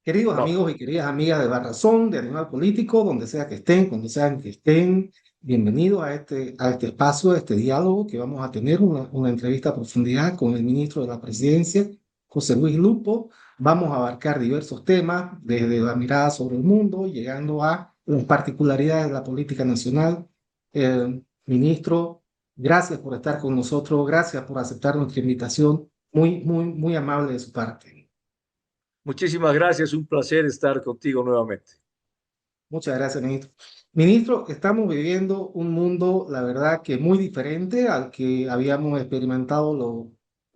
Queridos No. amigos y queridas amigas de Barrazón, de Animal Político, donde sea que estén, cuando sean que estén, bienvenidos a este espacio, a este diálogo que vamos a tener, una entrevista a profundidad con el ministro de la Presidencia, José Luis Lupo. Vamos a abarcar diversos temas, desde la mirada sobre el mundo, llegando a las particularidades de la política nacional. Ministro, gracias por estar con nosotros, gracias por aceptar nuestra invitación, muy, muy, muy amable de su parte. Muchísimas gracias, un placer estar contigo nuevamente. Muchas gracias, ministro. Ministro, estamos viviendo un mundo, la verdad, que muy diferente al que habíamos experimentado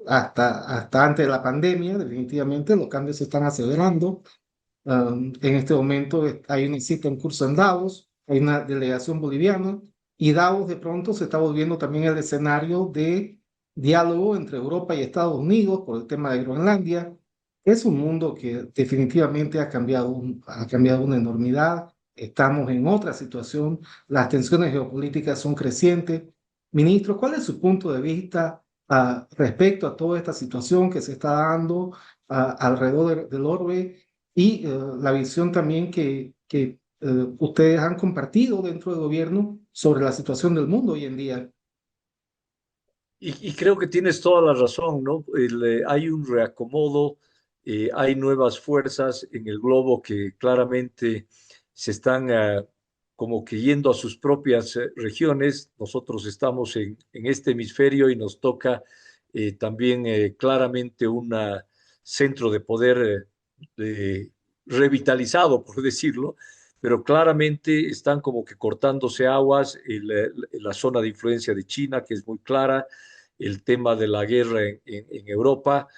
hasta antes de la pandemia. Definitivamente los cambios se están acelerando. En este momento hay una cita en curso en Davos, hay una delegación boliviana y Davos de pronto se está volviendo también el escenario de diálogo entre Europa y Estados Unidos por el tema de Groenlandia. Es un mundo que definitivamente ha cambiado una enormidad. Estamos en otra situación, las tensiones geopolíticas son crecientes. Ministro, ¿cuál es su punto de vista respecto a toda esta situación que se está dando alrededor del orbe? Y la visión también que ustedes han compartido dentro del gobierno sobre la situación del mundo hoy en día. Y creo que tienes toda la razón, ¿no? Hay un reacomodo, hay nuevas fuerzas en el globo que claramente se están como que yendo a sus propias regiones. Nosotros estamos en este hemisferio y nos toca también claramente un centro de poder revitalizado, por decirlo, pero claramente están como que cortándose aguas la zona de influencia de China, que es muy clara, el tema de la guerra en Europa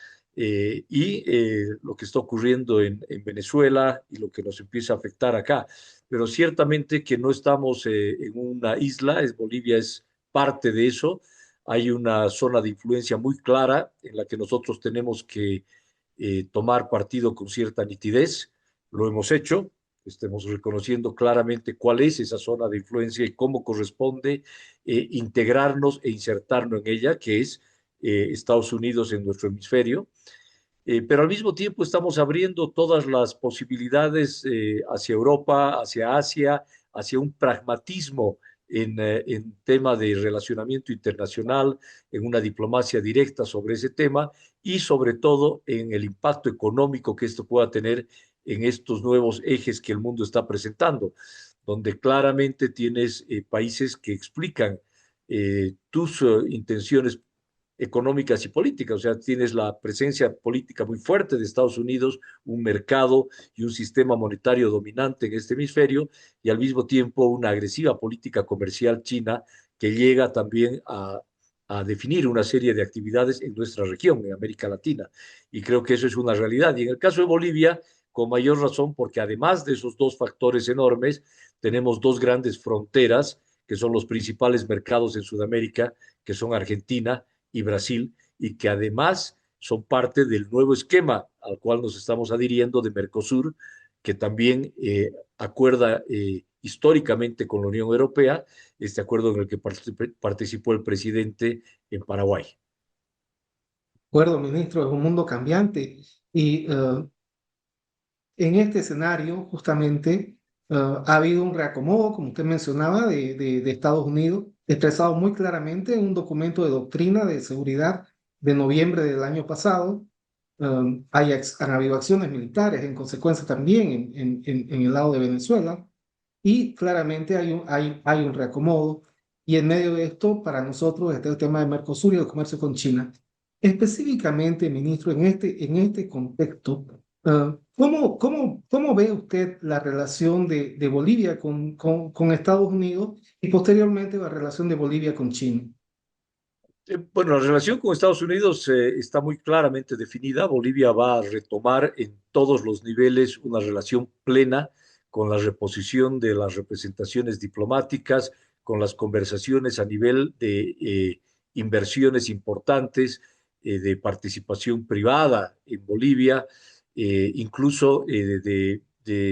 lo que está ocurriendo en Venezuela y lo que nos empieza a afectar acá. Pero ciertamente que no estamos en una isla, Bolivia es parte de eso. Hay una zona de influencia muy clara en la que nosotros tenemos que tomar partido con cierta nitidez. Lo hemos hecho, estemos reconociendo claramente cuál es esa zona de influencia y cómo corresponde integrarnos e insertarnos en ella, que es Estados Unidos en nuestro hemisferio. Pero al mismo tiempo estamos abriendo todas las posibilidades hacia Europa, hacia Asia, hacia un pragmatismo en tema de relacionamiento internacional, en una diplomacia directa sobre ese tema y sobre todo en el impacto económico que esto pueda tener en estos nuevos ejes que el mundo está presentando, donde claramente tienes países que explican tus intenciones económicas y políticas. O sea, tienes la presencia política muy fuerte de Estados Unidos, un mercado y un sistema monetario dominante en este hemisferio, y al mismo tiempo una agresiva política comercial china que llega también a definir una serie de actividades en nuestra región, en América Latina. Y creo que eso es una realidad. Y en el caso de Bolivia, con mayor razón, porque además de esos dos factores enormes, tenemos dos grandes fronteras que son los principales mercados en Sudamérica, que son Argentina y Brasil, y que además son parte del nuevo esquema al cual nos estamos adhiriendo de Mercosur, que también acuerda históricamente con la Unión Europea, este acuerdo en el que participó el presidente en Paraguay. De acuerdo, ministro, es un mundo cambiante y en este escenario justamente ha habido un reacomodo, como usted mencionaba, de Estados Unidos, expresado muy claramente en un documento de doctrina de seguridad de noviembre del año pasado. Han habido acciones militares en consecuencia también en el lado de Venezuela y claramente hay un reacomodo. Y en medio de esto, para nosotros está el tema de Mercosur y el comercio con China. Específicamente, ministro, en este contexto, ¿cómo ve usted la relación de Bolivia con Estados Unidos y posteriormente la relación de Bolivia con China? Bueno, la relación con Estados Unidos está muy claramente definida. Bolivia va a retomar en todos los niveles una relación plena con la reposición de las representaciones diplomáticas, con las conversaciones a nivel de inversiones importantes, de participación privada en Bolivia, incluso de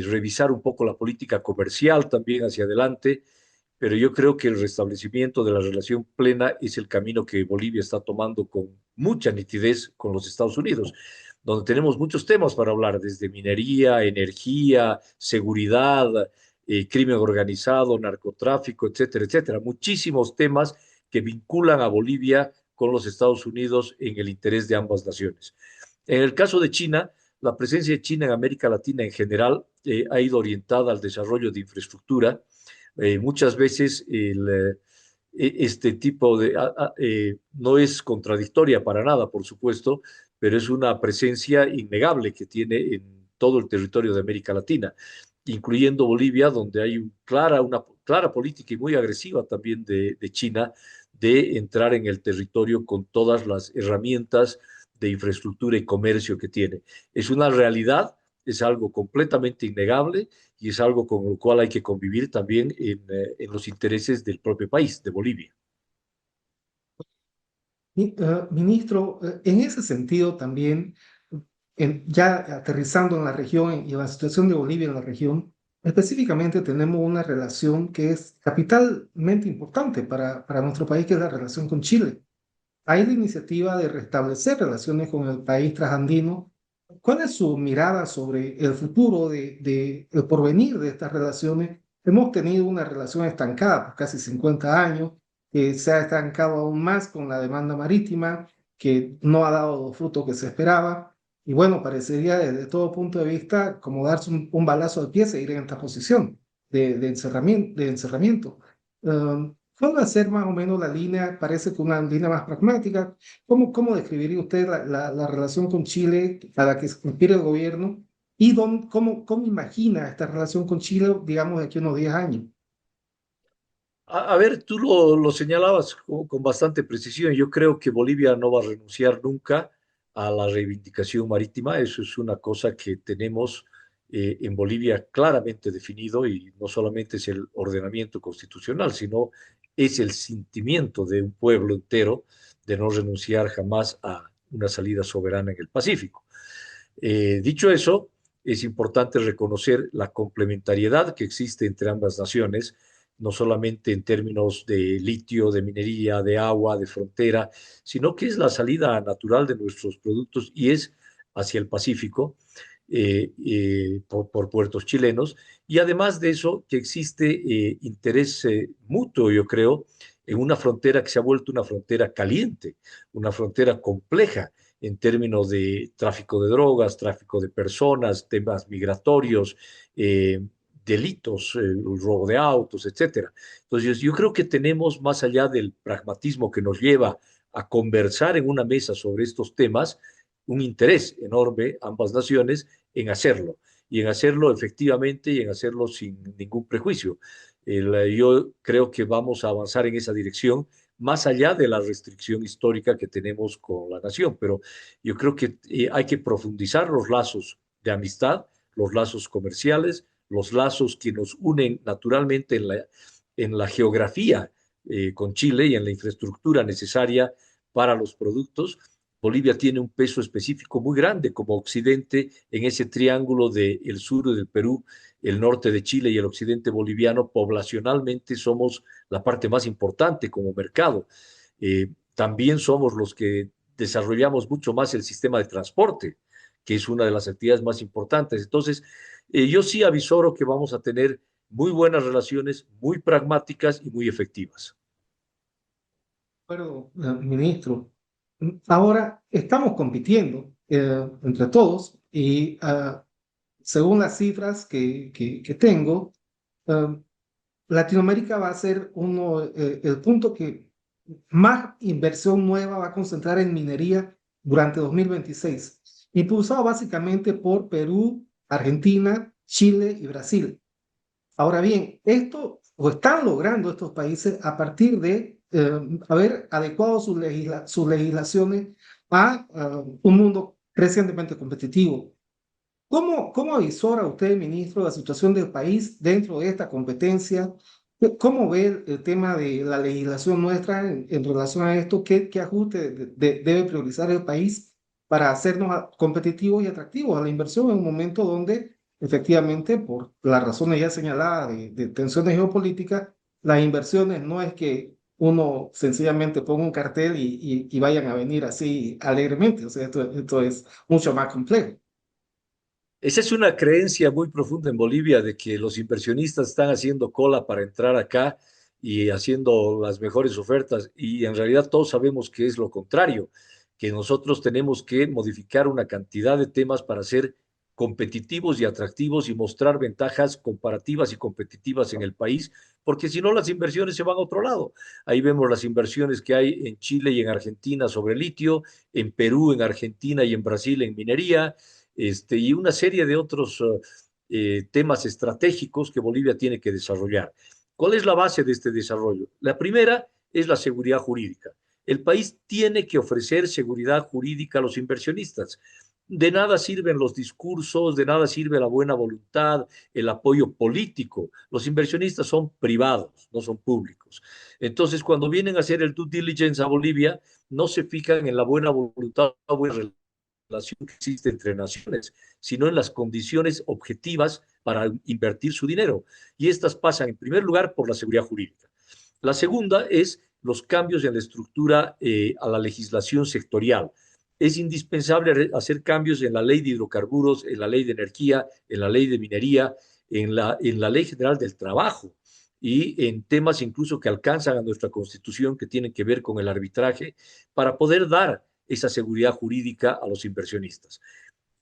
revisar un poco la política comercial también hacia adelante, pero yo creo que el restablecimiento de la relación plena es el camino que Bolivia está tomando con mucha nitidez con los Estados Unidos. donde tenemos muchos temas para hablar, desde minería, energía, seguridad, crimen organizado, narcotráfico, etcétera, etcétera. Muchísimos temas que vinculan a Bolivia con los Estados Unidos en el interés de ambas naciones. En el caso de China, la presencia de China en América Latina en general ha ido orientada al desarrollo de infraestructura. Muchas veces este tipo de no es contradictoria para nada, por supuesto, pero es una presencia innegable que tiene en todo el territorio de América Latina, incluyendo Bolivia, donde hay una clara política y muy agresiva también de China de entrar en el territorio con todas las herramientas de infraestructura y comercio que tiene. Es una realidad, es algo completamente innegable y es algo con lo cual hay que convivir también en los intereses del propio país, de Bolivia. Ministro, en ese sentido también, ya aterrizando en la región y en la situación de Bolivia en la región, específicamente tenemos una relación que es capitalmente importante para nuestro país, que es la relación con Chile. Hay la iniciativa de restablecer relaciones con el país trasandino. ¿Cuál es su mirada sobre el futuro el porvenir de estas relaciones? Hemos tenido una relación estancada por casi 50 años, que se ha estancado aún más con la demanda marítima, que no ha dado los frutos que se esperaba. Y bueno, parecería desde todo punto de vista como darse un balazo al pie seguir en esta posición de encerramiento. ¿Cuál va a ser más o menos la línea? Parece que una línea más pragmática. ¿Cómo describiría usted la relación con Chile a la que se refiere el gobierno? ¿Y cómo imagina esta relación con Chile, digamos, de aquí a unos 10 años? A ver, tú lo señalabas con bastante precisión. Yo creo que Bolivia no va a renunciar nunca a la reivindicación marítima. Eso es una cosa que tenemos en Bolivia claramente definido y no solamente es el ordenamiento constitucional, sino es el sentimiento de un pueblo entero de no renunciar jamás a una salida soberana en el Pacífico. Dicho eso, es importante reconocer la complementariedad que existe entre ambas naciones, no solamente en términos de litio, de minería, de agua, de frontera, sino que es la salida natural de nuestros productos y es hacia el Pacífico por puertos chilenos. Y además de eso, que existe interés mutuo, yo creo, en una frontera que se ha vuelto una frontera caliente, una frontera compleja en términos de tráfico de drogas, tráfico de personas, temas migratorios, delitos, el robo de autos, etcétera. Entonces, yo creo que tenemos, más allá del pragmatismo que nos lleva a conversar en una mesa sobre estos temas, un interés enorme, ambas naciones, en hacerlo, y en hacerlo efectivamente y en hacerlo sin ningún prejuicio. Yo creo que vamos a avanzar en esa dirección, más allá de la restricción histórica que tenemos con la nación, pero yo creo que hay que profundizar los lazos de amistad, los lazos comerciales, los lazos que nos unen naturalmente en la geografía con Chile y en la infraestructura necesaria para los productos. Bolivia tiene un peso específico muy grande como occidente en ese triángulo del sur del Perú, el norte de Chile y el occidente boliviano. Poblacionalmente somos la parte más importante como mercado. También somos los que desarrollamos mucho más el sistema de transporte, que es una de las actividades más importantes. Entonces, yo sí avisoro que vamos a tener muy buenas relaciones, muy pragmáticas y muy efectivas. Bueno, ministro, ahora estamos compitiendo entre todos y según las cifras que tengo, eh, Latinoamérica va a ser el punto que más inversión nueva va a concentrar en minería durante 2026, impulsado básicamente por Perú, Argentina, Chile y Brasil. Ahora bien, esto lo están logrando estos países a partir de haber adecuado sus legislaciones a un mundo crecientemente competitivo. ¿Cómo avisora usted, ministro, la situación del país dentro de esta competencia? ¿Cómo ve el tema de la legislación nuestra en relación a esto? ¿Qué ajuste debe priorizar el país para hacernos competitivos y atractivos a la inversión en un momento donde, efectivamente, por las razones ya señaladas de tensiones geopolíticas, las inversiones no es que uno sencillamente ponga un cartel y vayan a venir así alegremente. O sea, esto es mucho más complejo. Esa es una creencia muy profunda en Bolivia de que los inversionistas están haciendo cola para entrar acá y haciendo las mejores ofertas y en realidad todos sabemos que es lo contrario, que nosotros tenemos que modificar una cantidad de temas para ser competitivos y atractivos y mostrar ventajas comparativas y competitivas en el país, porque si no las inversiones se van a otro lado. Ahí vemos las inversiones que hay en Chile y en Argentina sobre litio, en Perú, en Argentina y en Brasil en minería y una serie de otros temas estratégicos que Bolivia tiene que desarrollar. ¿Cuál es la base de este desarrollo? La primera es la seguridad jurídica. El país tiene que ofrecer seguridad jurídica a los inversionistas. De nada sirven los discursos, de nada sirve la buena voluntad, el apoyo político. Los inversionistas son privados, no son públicos. Entonces, cuando vienen a hacer el due diligence a Bolivia, no se fijan en la buena voluntad o buena relación que existe entre naciones, sino en las condiciones objetivas para invertir su dinero. Y estas pasan, en primer lugar, por la seguridad jurídica. La segunda es los cambios en la estructura a la legislación sectorial. Es indispensable hacer cambios en la ley de hidrocarburos, en la ley de energía, en la ley de minería, en la ley general del trabajo y en temas incluso que alcanzan a nuestra constitución que tienen que ver con el arbitraje para poder dar esa seguridad jurídica a los inversionistas.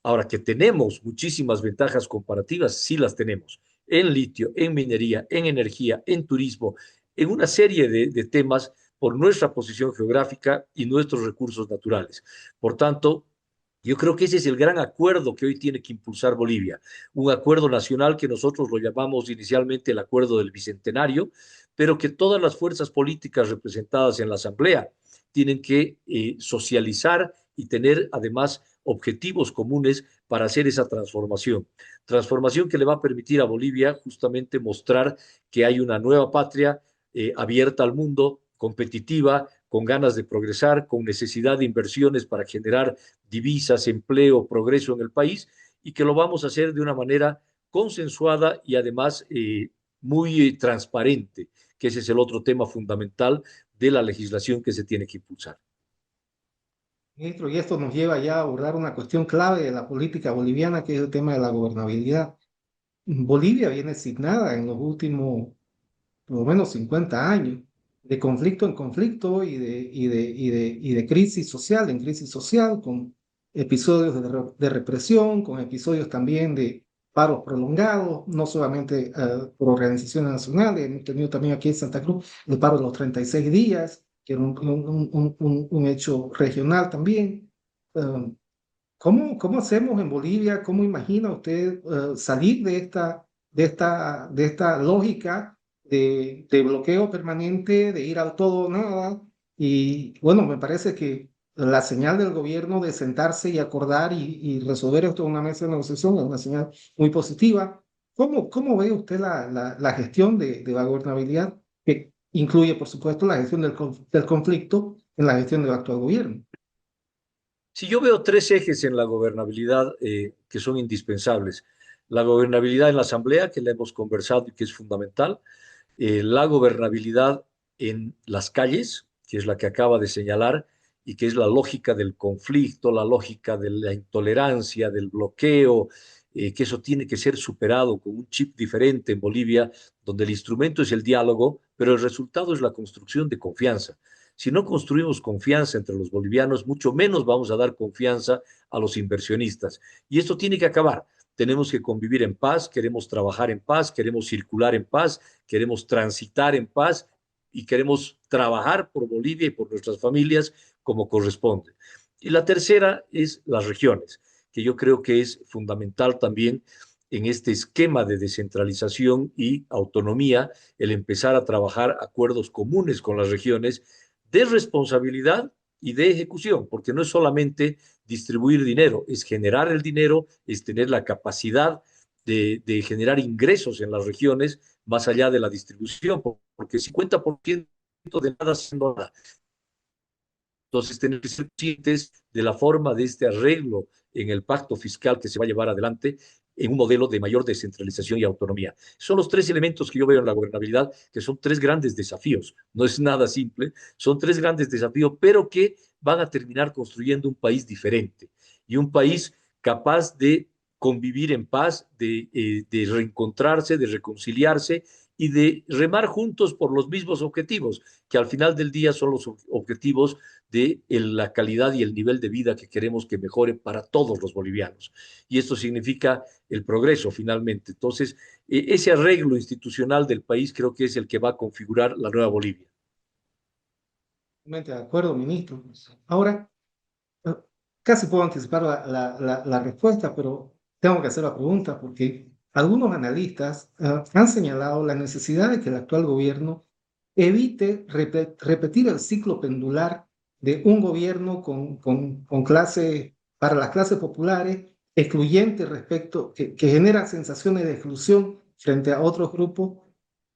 Ahora que tenemos muchísimas ventajas comparativas, sí las tenemos en litio, en minería, en energía, en turismo, en una serie de temas por nuestra posición geográfica y nuestros recursos naturales. Por tanto, yo creo que ese es el gran acuerdo que hoy tiene que impulsar Bolivia, un acuerdo nacional que nosotros lo llamamos inicialmente el Acuerdo del Bicentenario, pero que todas las fuerzas políticas representadas en la Asamblea tienen que socializar y tener además objetivos comunes para hacer esa transformación. Transformación que le va a permitir a Bolivia justamente mostrar que hay una nueva patria abierta al mundo, competitiva, con ganas de progresar, con necesidad de inversiones para generar divisas, empleo, progreso en el país y que lo vamos a hacer de una manera consensuada y además muy transparente, que ese es el otro tema fundamental de la legislación que se tiene que impulsar. Ministro, y esto nos lleva ya a abordar una cuestión clave de la política boliviana, que es el tema de la gobernabilidad. Bolivia viene signada en los últimos, por lo menos 50 años, de conflicto en conflicto y de crisis social en crisis social, con episodios de represión, con episodios también de paros prolongados, no solamente por organizaciones nacionales, hemos tenido también aquí en Santa Cruz el paro de los 36 días, que era un hecho regional también. Um, ¿Cómo hacemos en Bolivia? ¿Cómo imagina usted salir de esta lógica de bloqueo permanente, de ir al todo o nada? Y bueno, me parece que la señal del gobierno de sentarse y acordar y resolver esto en una mesa de negociación es una señal muy positiva. ¿Cómo ve usted la gestión de la gobernabilidad, que incluye, por supuesto, la gestión del conflicto en la gestión del actual gobierno? Si yo veo tres ejes en la gobernabilidad que son indispensables. La gobernabilidad en la Asamblea, que la hemos conversado y que es fundamental. La gobernabilidad en las calles, que es la que acaba de señalar, y que es la lógica del conflicto, la lógica de la intolerancia, del bloqueo, que eso tiene que ser superado con un chip diferente en Bolivia, donde el instrumento es el diálogo, pero el resultado es la construcción de confianza. Si no construimos confianza entre los bolivianos, mucho menos vamos a dar confianza a los inversionistas. Y esto tiene que acabar. Tenemos que convivir en paz, queremos trabajar en paz, queremos circular en paz, queremos transitar en paz y queremos trabajar por Bolivia y por nuestras familias como corresponde. Y la tercera es las regiones, que yo creo que es fundamental también en este esquema de descentralización y autonomía, el empezar a trabajar acuerdos comunes con las regiones de responsabilidad y de ejecución, porque no es solamente distribuir dinero, es generar el dinero, es tener la capacidad de generar ingresos en las regiones más allá de la distribución, porque 50% de nada haciendo nada. Entonces, tener que ser conscientes de la forma de este arreglo en el pacto fiscal que se va a llevar adelante, en un modelo de mayor descentralización y autonomía. Son los tres elementos que yo veo en la gobernabilidad, que son tres grandes desafíos. No es nada simple, son tres grandes desafíos, pero que van a terminar construyendo un país diferente y un país capaz de convivir en paz, de reencontrarse, de reconciliarse y de remar juntos por los mismos objetivos, que al final del día son los objetivos de la calidad y el nivel de vida que queremos que mejore para todos los bolivianos. Y esto significa el progreso finalmente. Entonces, ese arreglo institucional del país creo que es el que va a configurar la nueva Bolivia. Totalmente de acuerdo, ministro. Ahora, eh, casi puedo anticipar la respuesta, pero tengo que hacer la pregunta porque algunos analistas han señalado la necesidad de que el actual gobierno evite repetir el ciclo pendular de un gobierno con clase, para las clases populares, excluyente respecto, que genera sensaciones de exclusión frente a otros grupos,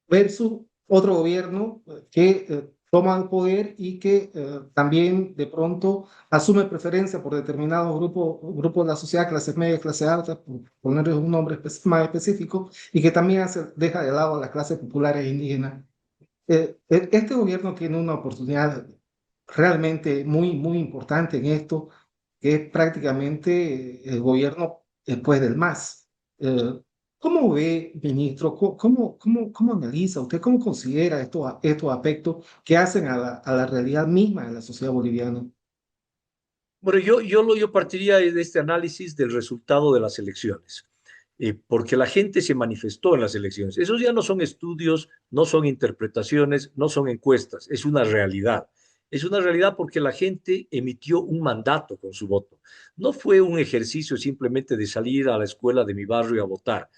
versus otro gobierno que toma el poder y que también de pronto asume preferencia por determinados grupos de la sociedad, clases medias, clases altas, por ponerles un nombre más específico, y que también deja de lado a las clases populares e indígenas. Este gobierno tiene una oportunidad realmente muy importante en esto, que es prácticamente el gobierno después del MAS. Eh, ¿Cómo ve, ministro? ¿Cómo analiza usted? ¿Cómo considera estos aspectos que hacen a la realidad misma de la sociedad boliviana? Bueno, yo partiría de este análisis del resultado de las elecciones, porque la gente se manifestó en las elecciones. Esos ya no son estudios, no son interpretaciones, no son encuestas, es una realidad. Es una realidad porque la gente emitió un mandato con su voto. No fue un ejercicio simplemente de salir a la escuela de mi barrio a votar.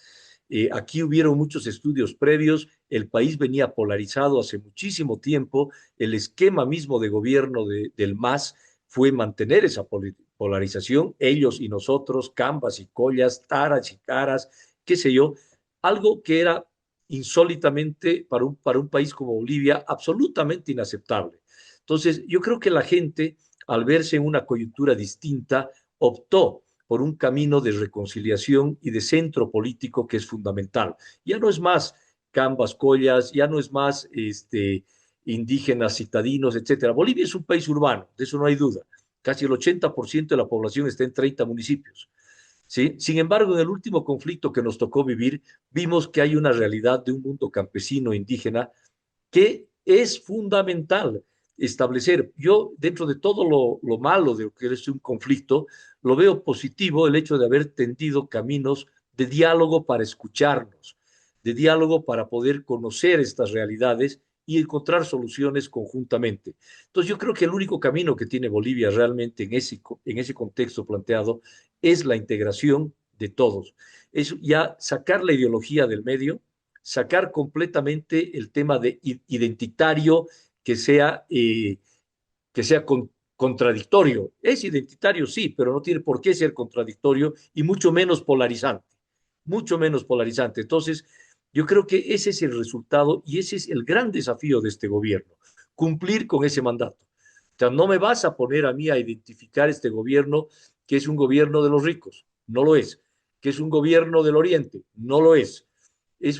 Aquí hubieron muchos estudios previos, el país venía polarizado hace muchísimo tiempo, el esquema mismo de gobierno del MAS fue mantener esa polarización, ellos y nosotros, Cambas y Collas, Taras y Caras, qué sé yo, algo que era insólitamente para un país como Bolivia absolutamente inaceptable. Entonces, yo creo que la gente, al verse en una coyuntura distinta, optó por un camino de reconciliación y de centro político que es fundamental. Ya no es más Cambas, Collas, ya no es más indígenas, citadinos, etcétera. Bolivia es un país urbano, de eso no hay duda. Casi el 80% de la población está en 30 municipios. ¿Sí? Sin embargo, en el último conflicto que nos tocó vivir, vimos que hay una realidad de un mundo campesino indígena que es fundamental establecer. Yo, dentro de todo lo malo de lo que es un conflicto, lo veo positivo el hecho de haber tendido caminos de diálogo para escucharnos, de diálogo para poder conocer estas realidades y encontrar soluciones conjuntamente. Entonces, yo creo que el único camino que tiene Bolivia realmente en ese contexto planteado es la integración de todos. Es ya sacar la ideología del medio, sacar completamente el tema de identitario que que sea contradictorio. Es identitario, sí, pero no tiene por qué ser contradictorio y mucho menos polarizante, mucho menos polarizante. Entonces, yo creo que ese es el resultado y ese es el gran desafío de este gobierno, cumplir con ese mandato. O sea, no me vas a poner a mí a identificar este gobierno que es un gobierno de los ricos, no lo es, que es un gobierno del Oriente, no lo es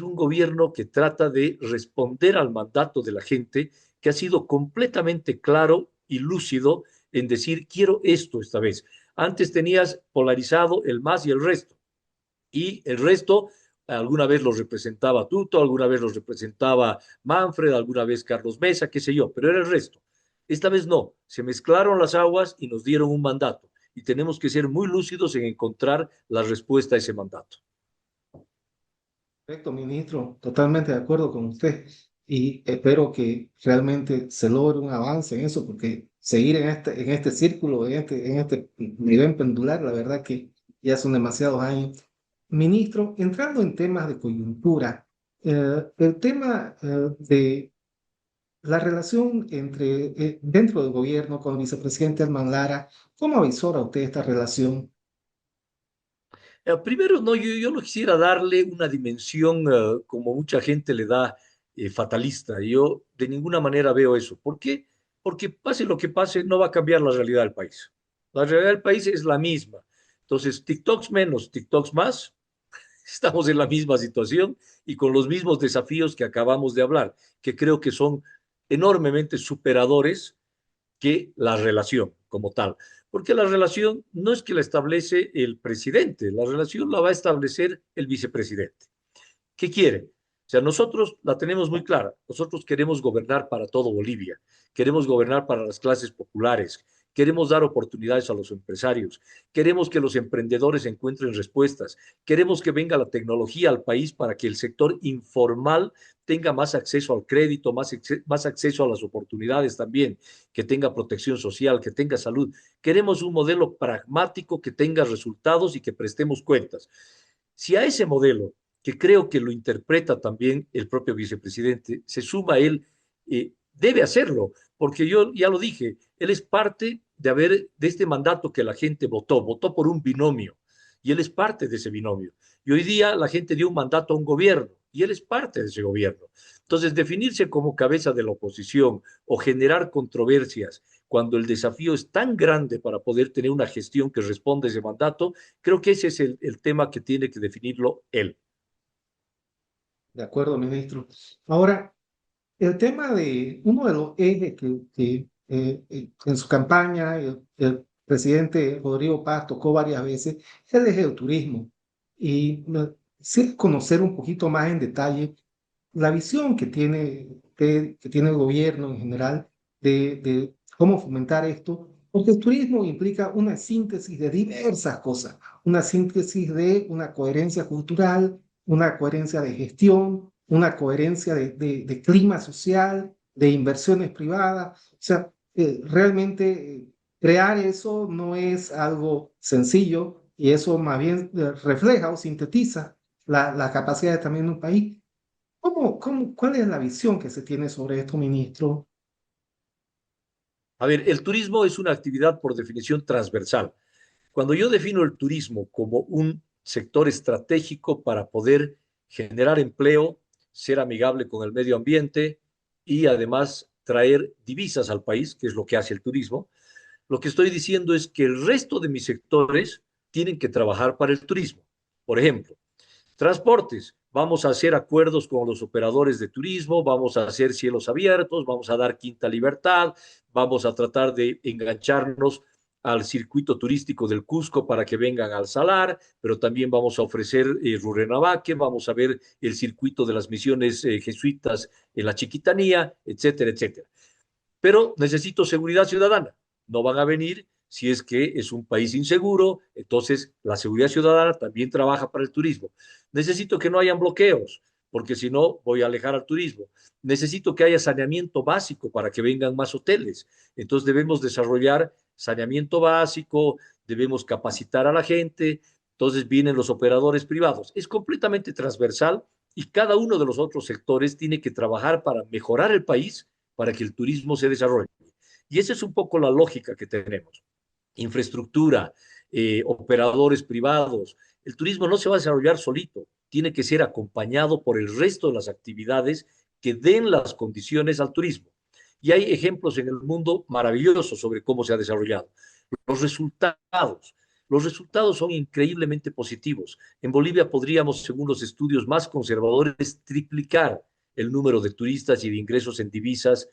un gobierno que trata de responder al mandato de la gente, que ha sido completamente claro y lúcido en decir, quiero esto esta vez. Antes tenías polarizado el más y el resto, y el resto alguna vez los representaba Tuto, alguna vez los representaba Manfred, alguna vez Carlos Mesa, qué sé yo, pero era el resto. Esta vez no, se mezclaron las aguas y nos dieron un mandato, y tenemos que ser muy lúcidos en encontrar la respuesta a ese mandato. Perfecto, ministro, totalmente de acuerdo con usted y espero que realmente se logre un avance en eso, porque seguir en este círculo, en este nivel pendular, la verdad que ya son demasiados años. Ministro, entrando en temas de coyuntura, el tema de la relación dentro del gobierno con el vicepresidente Alman Lara, ¿cómo avisora usted esta relación? Primero, no, yo no quisiera darle una dimensión como mucha gente le da fatalista. Yo de ninguna manera veo eso. ¿Por qué? Porque pase lo que pase, no va a cambiar la realidad del país. La realidad del país es la misma. Entonces, TikToks menos, TikToks más, Estamos en la misma situación y con los mismos desafíos que acabamos de hablar, que creo que son enormemente superadores que la relación como tal. Porque la relación no es que la establece el presidente, la relación la va a establecer el vicepresidente. ¿Qué quiere? O sea, nosotros la tenemos muy clara. Nosotros queremos gobernar para todo Bolivia, queremos gobernar para las clases populares, queremos dar oportunidades a los empresarios, queremos que los emprendedores encuentren respuestas, queremos que venga la tecnología al país para que el sector informal tenga más acceso al crédito, más acceso a las oportunidades también, que tenga protección social, que tenga salud. Queremos un modelo pragmático que tenga resultados y que prestemos cuentas. Si a ese modelo, que creo que lo interpreta también el propio vicepresidente, se suma él, debe hacerlo, porque yo ya lo dije, él es parte de este mandato que la gente votó por un binomio, y él es parte de ese binomio. Y hoy día la gente dio un mandato a un gobierno, y él es parte de ese gobierno. Entonces, definirse como cabeza de la oposición o generar controversias cuando el desafío es tan grande para poder tener una gestión que responda a ese mandato, creo que ese es el tema que tiene que definirlo él. De acuerdo, ministro. Ahora, el tema de uno de los ejes en su campaña el presidente Rodrigo Paz tocó varias veces es el eje del turismo. Y sí conocer un poquito más en detalle la visión que tiene el gobierno en general de cómo fomentar esto, porque el turismo implica una síntesis de diversas cosas, una síntesis de una coherencia cultural, una coherencia de gestión, una coherencia de clima social, de inversiones privadas. O sea, realmente crear eso no es algo sencillo y eso más bien refleja o sintetiza la capacidad también de un país. ¿Cuál es la visión que se tiene sobre esto, ministro? A ver, el turismo es una actividad por definición transversal. Cuando yo defino el turismo como un sector estratégico para poder generar empleo, ser amigable con el medio ambiente y además traer divisas al país, que es lo que hace el turismo, lo que estoy diciendo es que el resto de mis sectores tienen que trabajar para el turismo. Por ejemplo, transportes. Vamos a hacer acuerdos con los operadores de turismo, vamos a hacer cielos abiertos, vamos a dar quinta libertad, vamos a tratar de engancharnos al circuito turístico del Cusco para que vengan al Salar, pero también vamos a ofrecer Rurrenabaque, vamos a ver el circuito de las misiones jesuitas en la Chiquitanía, etcétera, etcétera. Pero necesito seguridad ciudadana. No van a venir si es que es un país inseguro, entonces la seguridad ciudadana también trabaja para el turismo. Necesito que no hayan bloqueos, porque si no voy a alejar al turismo. Necesito que haya saneamiento básico para que vengan más hoteles. Entonces debemos desarrollar saneamiento básico, debemos capacitar a la gente, entonces vienen los operadores privados. Es completamente transversal y cada uno de los otros sectores tiene que trabajar para mejorar el país para que el turismo se desarrolle. Y esa es un poco la lógica que tenemos. Infraestructura, operadores privados. El turismo no se va a desarrollar solito, tiene que ser acompañado por el resto de las actividades que den las condiciones al turismo. Y hay ejemplos en el mundo maravillosos sobre cómo se ha desarrollado. Los resultados. Los resultados son increíblemente positivos. En Bolivia podríamos, según los estudios más conservadores, triplicar el número de turistas y de ingresos en divisas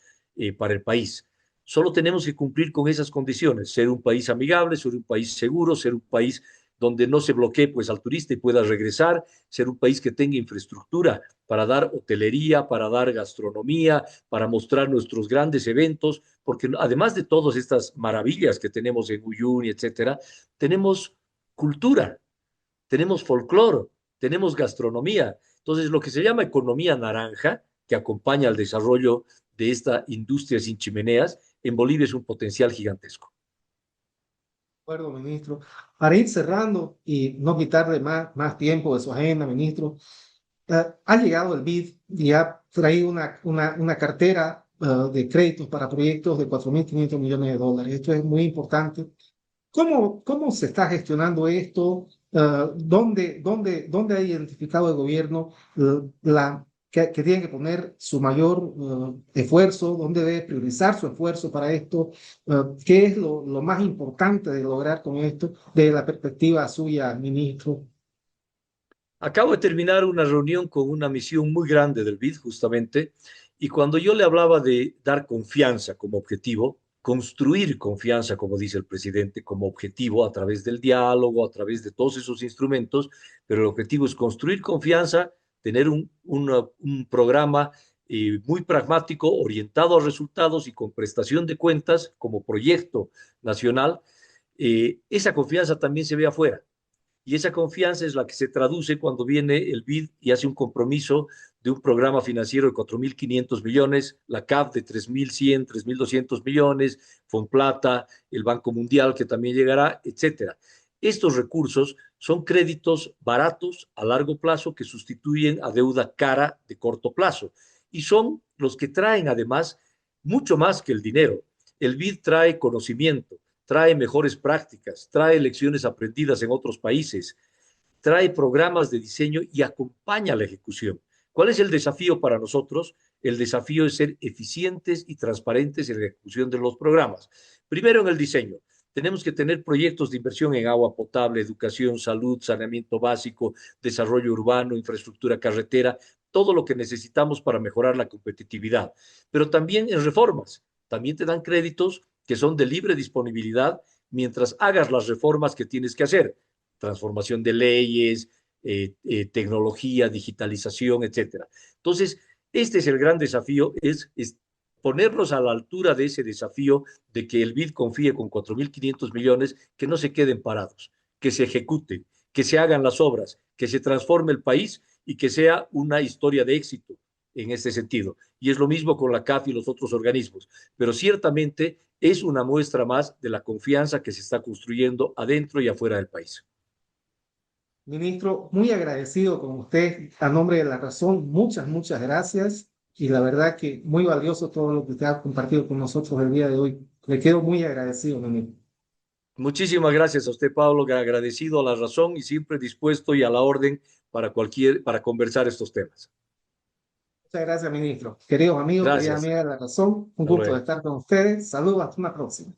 para el país. Solo tenemos que cumplir con esas condiciones, ser un país amigable, ser un país seguro, ser un país donde no se bloquee pues al turista y pueda regresar, ser un país que tenga infraestructura para dar hotelería, para dar gastronomía, para mostrar nuestros grandes eventos, porque además de todas estas maravillas que tenemos en Uyuni, etcétera, tenemos cultura, tenemos folclore, tenemos gastronomía. Entonces, lo que se llama economía naranja, que acompaña al desarrollo de esta industria sin chimeneas, en Bolivia es un potencial gigantesco. De acuerdo, ministro. Para ir cerrando y no quitarle más tiempo de su agenda, ministro, ha llegado el BID y ha traído una cartera de créditos para proyectos de 4.500 millones de dólares. Esto es muy importante. ¿Cómo se está gestionando esto? ¿Dónde ha identificado el gobierno que tiene que poner su mayor esfuerzo? ¿Dónde debe priorizar su esfuerzo para esto? ¿Qué es lo más importante de lograr con esto desde la perspectiva suya, ministro? Acabo de terminar una reunión con una misión muy grande del BID, justamente, y cuando yo le hablaba de dar confianza como objetivo, construir confianza, como dice el presidente, como objetivo a través del diálogo, a través de todos esos instrumentos, pero el objetivo es construir confianza, tener un programa muy pragmático, orientado a resultados y con prestación de cuentas como proyecto nacional. Esa confianza también se ve afuera. Y esa confianza es la que se traduce cuando viene el BID y hace un compromiso de un programa financiero de 4.500 millones, la CAF de 3.100, 3.200 millones, Fonplata, el Banco Mundial que también llegará, etcétera. Estos recursos son créditos baratos a largo plazo que sustituyen a deuda cara de corto plazo y son los que traen además mucho más que el dinero. El BID trae conocimiento, trae mejores prácticas, trae lecciones aprendidas en otros países, trae programas de diseño y acompaña la ejecución. ¿Cuál es el desafío para nosotros? El desafío es ser eficientes y transparentes en la ejecución de los programas. Primero en el diseño. Tenemos que tener proyectos de inversión en agua potable, educación, salud, saneamiento básico, desarrollo urbano, infraestructura carretera, todo lo que necesitamos para mejorar la competitividad. Pero también en reformas. También te dan créditos que son de libre disponibilidad mientras hagas las reformas que tienes que hacer. Transformación de leyes, tecnología, digitalización, etcétera. Entonces, este es el gran desafío, es ponernos a la altura de ese desafío de que el BID confíe con 4.500 millones, que no se queden parados, que se ejecuten, que se hagan las obras, que se transforme el país y que sea una historia de éxito en este sentido. Y es lo mismo con la CAF y los otros organismos, pero ciertamente es una muestra más de la confianza que se está construyendo adentro y afuera del país. Ministro, muy agradecido con usted a nombre de La Razón. Muchas, muchas gracias. Y la verdad que muy valioso todo lo que usted ha compartido con nosotros el día de hoy. Le quedo muy agradecido, ministro. Muchísimas gracias a usted, Pablo, agradecido a la razón y siempre dispuesto y a la orden para conversar estos temas. Muchas gracias, ministro. Queridos amigos, queridas Gracias. amigas de La Razón, un Hasta gusto de luego. estar con ustedes. Saludos, hasta una próxima.